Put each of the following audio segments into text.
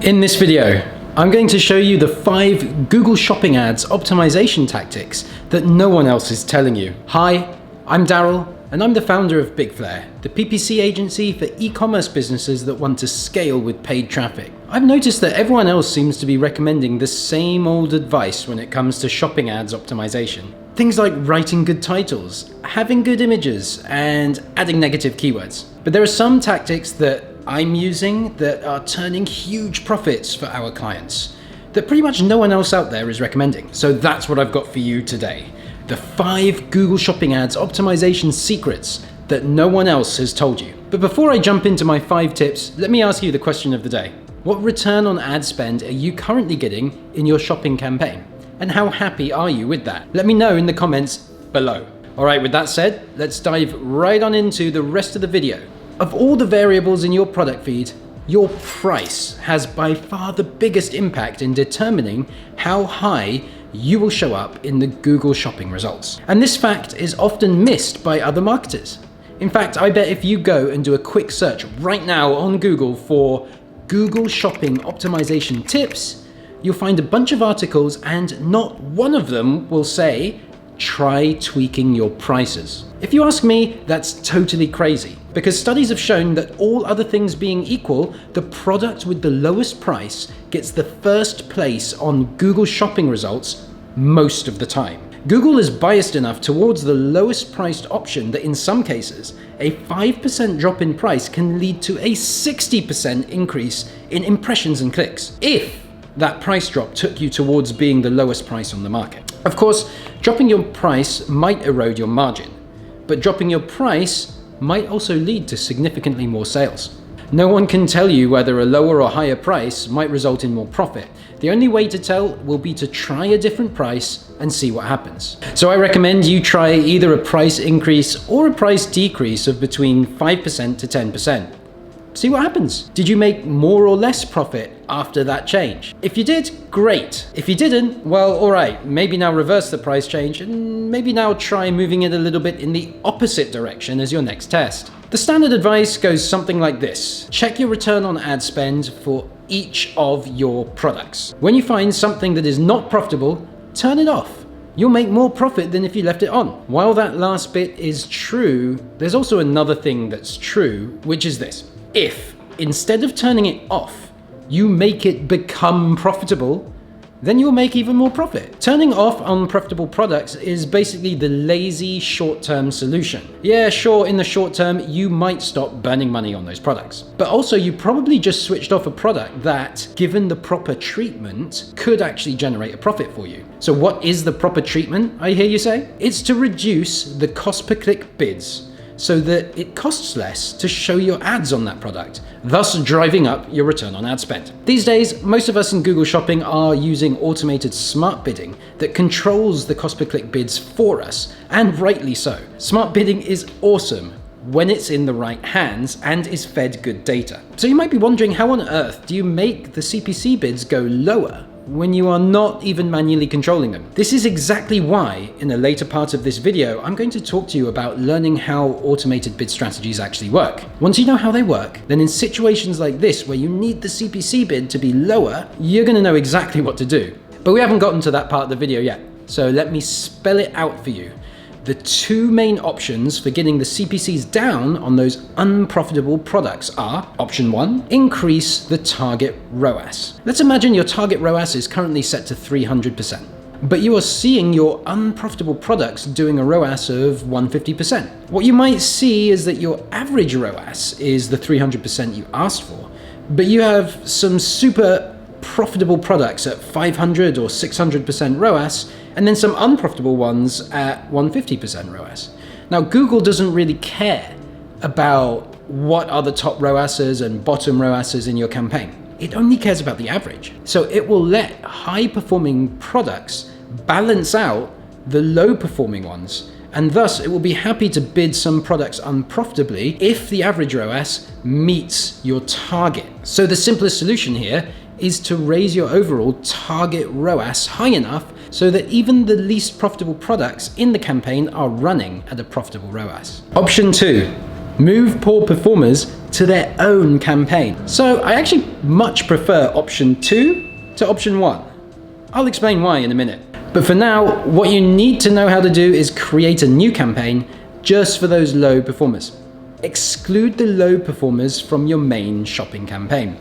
In this video, I'm going to show you the 5 Google Shopping Ads optimization tactics that no one else is telling you. Hi, I'm Daryl, and I'm the founder of BigFlare, the PPC agency for e-commerce businesses that want to scale with paid traffic. I've noticed that everyone else seems to be recommending the same old advice when it comes to shopping ads optimization. Things like writing good titles, having good images, and adding negative keywords. But there are some tactics that I'm using that are turning huge profits for our clients that pretty much no one else out there is recommending. So that's what I've got for you today. The 5 Google Shopping Ads optimization secrets that no one else has told you. But before I jump into my 5 tips, let me ask you the question of the day. What return on ad spend are you currently getting in your shopping campaign? And how happy are you with that? Let me know in the comments below. All right, with that said, let's dive right on into the rest of the video. Of all the variables in your product feed, your price has by far the biggest impact in determining how high you will show up in the Google shopping results. And this fact is often missed by other marketers. In fact, I bet if you go and do a quick search right now on Google for Google shopping optimization tips, you'll find a bunch of articles and not one of them will say, try tweaking your prices. If you ask me, that's totally crazy, because studies have shown that all other things being equal, the product with the lowest price gets the first place on Google shopping results most of the time. Google is biased enough towards the lowest priced option that in some cases, a 5% drop in price can lead to a 60% increase in impressions and clicks, if that price drop took you towards being the lowest price on the market. Of course, dropping your price might erode your margin, but dropping your price might also lead to significantly more sales. No one can tell you whether a lower or higher price might result in more profit. The only way to tell will be to try a different price and see what happens. So I recommend you try either a price increase or a price decrease of between 5% to 10%. See what happens. Did you make more or less profit after that change? If you did, great. If you didn't, well, all right, maybe now reverse the price change and maybe now try moving it a little bit in the opposite direction as your next test. The standard advice goes something like this. Check your return on ad spend for each of your products. When you find something that is not profitable, turn it off. You'll make more profit than if you left it on. While that last bit is true, there's also another thing that's true, which is this. If, instead of turning it off, you make it become profitable, then you'll make even more profit. Turning off unprofitable products is basically the lazy short-term solution. Yeah, sure, in the short term, you might stop burning money on those products. But also, you probably just switched off a product that, given the proper treatment, could actually generate a profit for you. So what is the proper treatment, I hear you say? It's to reduce the cost per click bids, so that it costs less to show your ads on that product, thus driving up your return on ad spend. These days, most of us in Google Shopping are using automated smart bidding that controls the cost per click bids for us, and rightly so. Smart bidding is awesome when it's in the right hands and is fed good data. So you might be wondering, how on earth do you make the CPC bids go lower when you are not even manually controlling them? This is exactly why, in a later part of this video, I'm going to talk to you about learning how automated bid strategies actually work. Once you know how they work, then in situations like this where you need the CPC bid to be lower, you're going to know exactly what to do. But we haven't gotten to that part of the video yet, so let me spell it out for you. The 2 main options for getting the CPCs down on those unprofitable products are: option 1, increase the target ROAS. Let's imagine your target ROAS is currently set to 300%, but you are seeing your unprofitable products doing a ROAS of 150%. What you might see is that your average ROAS is the 300% you asked for, but you have some super profitable products at 500 or 600% ROAS, and then some unprofitable ones at 150% ROAS. Now, Google doesn't really care about what are the top ROASs and bottom ROASs in your campaign. It only cares about the average. So it will let high-performing products balance out the low-performing ones, and thus it will be happy to bid some products unprofitably if the average ROAS meets your target. So the simplest solution here is to raise your overall target ROAS high enough so that even the least profitable products in the campaign are running at a profitable ROAS. Option 2, move poor performers to their own campaign. So I actually much prefer option 2 to option 1. I'll explain why in a minute. But for now, what you need to know how to do is create a new campaign just for those low performers. Exclude the low performers from your main shopping campaign,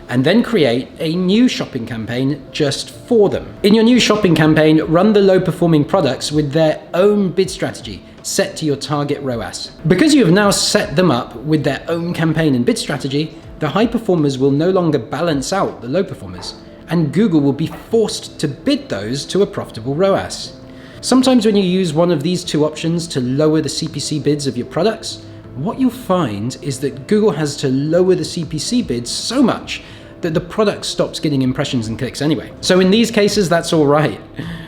and then create a new shopping campaign just for them. In your new shopping campaign, run the low performing products with their own bid strategy set to your target ROAS. Because you have now set them up with their own campaign and bid strategy, the high performers will no longer balance out the low performers, and Google will be forced to bid those to a profitable ROAS. Sometimes when you use one of these two options to lower the CPC bids of your products, what you'll find is that Google has to lower the CPC bids so much that the product stops getting impressions and clicks anyway. So in these cases, that's all right.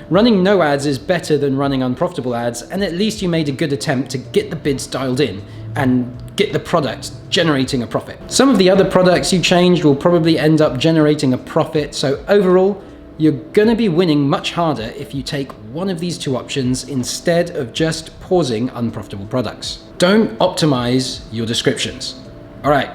Running no ads is better than running unprofitable ads, and at least you made a good attempt to get the bids dialed in and get the product generating a profit. Some of the other products you changed will probably end up generating a profit, so overall, you're gonna be winning much harder if you take one of these two options instead of just pausing unprofitable products. Don't optimize your descriptions. All right,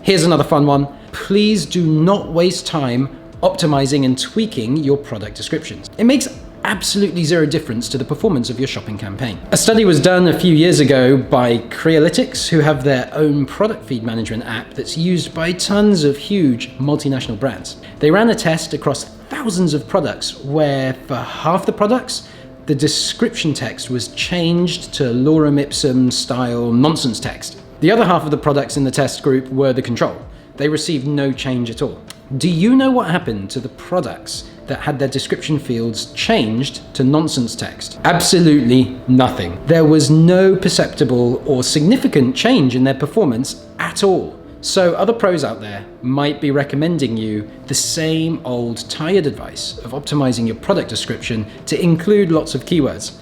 here's another fun one. Please do not waste time optimizing and tweaking your product descriptions. It makes absolutely zero difference to the performance of your shopping campaign. A study was done a few years ago by Crealytics, who have their own product feed management app that's used by tons of huge multinational brands. They ran a test across thousands of products where for half the products, the description text was changed to lorem ipsum style nonsense text. The other half of the products in the test group were the control. They received no change at all. Do you know what happened to the products that had their description fields changed to nonsense text? Absolutely nothing. There was no perceptible or significant change in their performance at all. So other pros out there might be recommending you the same old tired advice of optimizing your product description to include lots of keywords.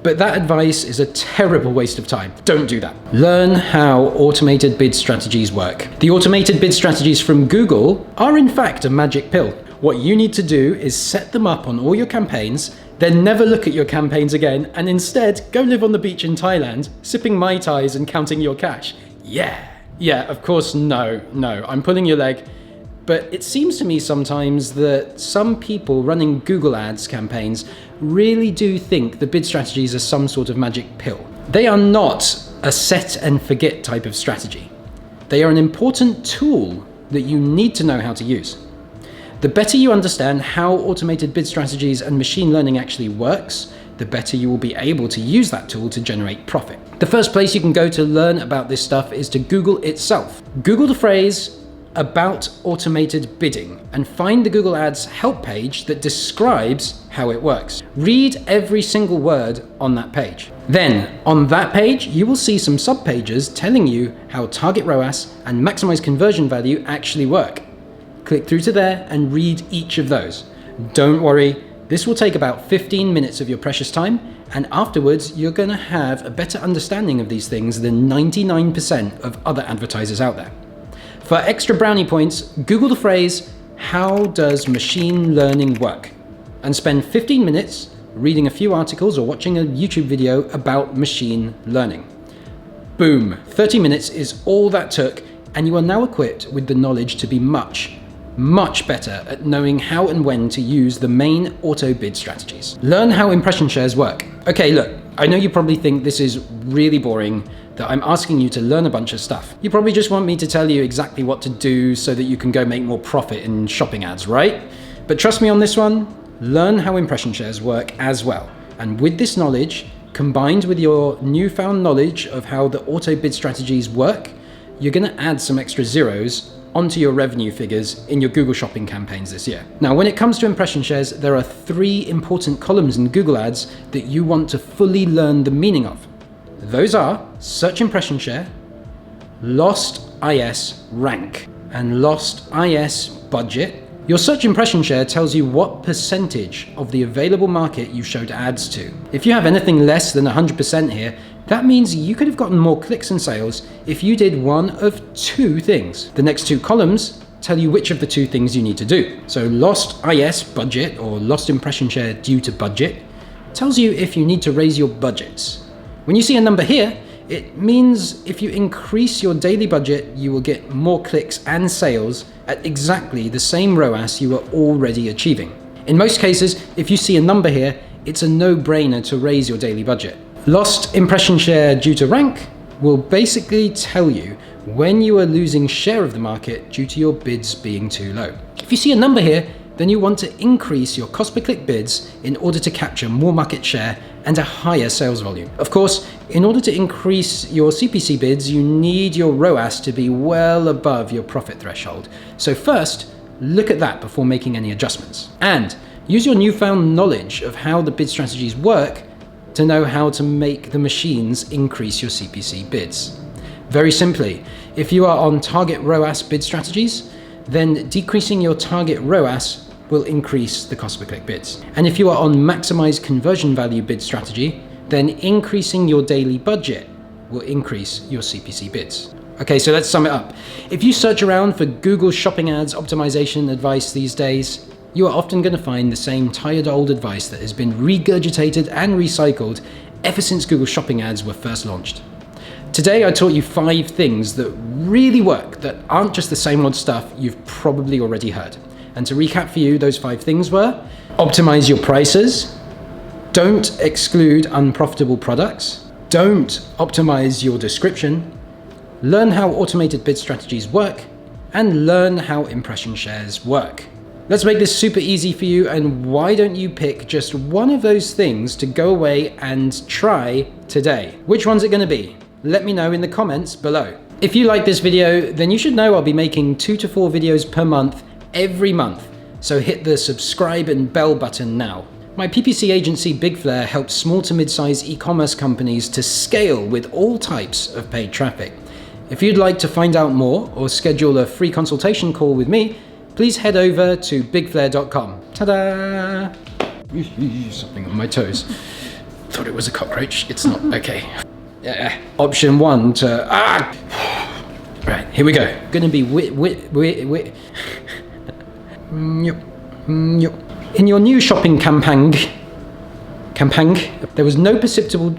But that advice is a terrible waste of time. Don't do that. Learn how automated bid strategies work. The automated bid strategies from Google are in fact a magic pill. What you need to do is set them up on all your campaigns, then never look at your campaigns again, and instead go live on the beach in Thailand, sipping Mai Tais and counting your cash. Yeah, of course, no, I'm pulling your leg. But it seems to me sometimes that some people running Google Ads campaigns really do think the bid strategies are some sort of magic pill. They are not a set and forget type of strategy. They are an important tool that you need to know how to use. The better you understand how automated bid strategies and machine learning actually works, the better you will be able to use that tool to generate profit. The first place you can go to learn about this stuff is to Google itself. Google the phrase about automated bidding and find the Google Ads help page that describes how it works. Read every single word on that page. Then, on that page, you will see some subpages telling you how target ROAS and maximize conversion value actually work. Click through to there and read each of those. Don't worry, this will take about 15 minutes of your precious time, and afterwards you're going to have a better understanding of these things than 99% of other advertisers out there. For extra brownie points, Google the phrase, "How does machine learning work?" and spend 15 minutes reading a few articles or watching a YouTube video about machine learning. Boom, 30 minutes is all that took, and you are now equipped with the knowledge to be much better at knowing how and when to use the main auto bid strategies. Learn how impression shares work. Okay, look, I know you probably think this is really boring, that I'm asking you to learn a bunch of stuff. You probably just want me to tell you exactly what to do so that you can go make more profit in shopping ads, right? But trust me on this one, learn how impression shares work as well. And with this knowledge, combined with your newfound knowledge of how the auto bid strategies work, you're gonna add some extra zeros onto your revenue figures in your Google shopping campaigns this year. Now, when it comes to impression shares, there are 3 important columns in Google Ads that you want to fully learn the meaning of. Those are search impression share, lost IS rank, and lost IS budget. Your search impression share tells you what percentage of the available market you showed ads to. If you have anything less than 100% here, that means you could have gotten more clicks and sales if you did one of 2 things. The next 2 columns tell you which of the 2 things you need to do. So lost IS budget, or lost impression share due to budget, tells you if you need to raise your budgets. When you see a number here, It means if you increase your daily budget, you will get more clicks and sales at exactly the same ROAS you are already achieving. In most cases, if you see a number here, it's a no-brainer to raise your daily budget. Lost impression share due to rank will basically tell you when you are losing share of the market due to your bids being too low. If you see a number here, then you want to increase your cost per click bids in order to capture more market share and a higher sales volume. Of course, in order to increase your CPC bids, you need your ROAS to be well above your profit threshold. So first, look at that before making any adjustments. And use your newfound knowledge of how the bid strategies work to know how to make the machines increase your CPC bids. Very simply, if you are on target ROAS bid strategies, then decreasing your target ROAS will increase the cost per click bids. And if you are on maximize conversion value bid strategy, then increasing your daily budget will increase your CPC bids. Okay, so let's sum it up. If you search around for Google Shopping Ads optimization advice these days, you are often going to find the same tired old advice that has been regurgitated and recycled ever since Google Shopping Ads were first launched. Today I taught you 5 things that really work, that aren't just the same old stuff you've probably already heard. And to recap for you, those 5 things were: optimize your prices, don't exclude unprofitable products, don't optimize your description, learn how automated bid strategies work, and learn how impression shares work. Let's make this super easy for you, and why don't you pick just one of those things to go away and try today? Which one's it going to be? Let me know in the comments below. If you like this video, then you should know I'll be making 2 to 4 videos per month, every month. So hit the subscribe and bell button now. My PPC agency Big Flare helps small to mid-size e-commerce companies to scale with all types of paid traffic. If you'd like to find out more or schedule a free consultation call with me, please head over to bigflare.com. Ta-da! Something on my toes. Thought it was a cockroach. It's not. Okay. Option 1 to... Right, here we go. Gonna be In your new shopping campaign, there was no perceptible...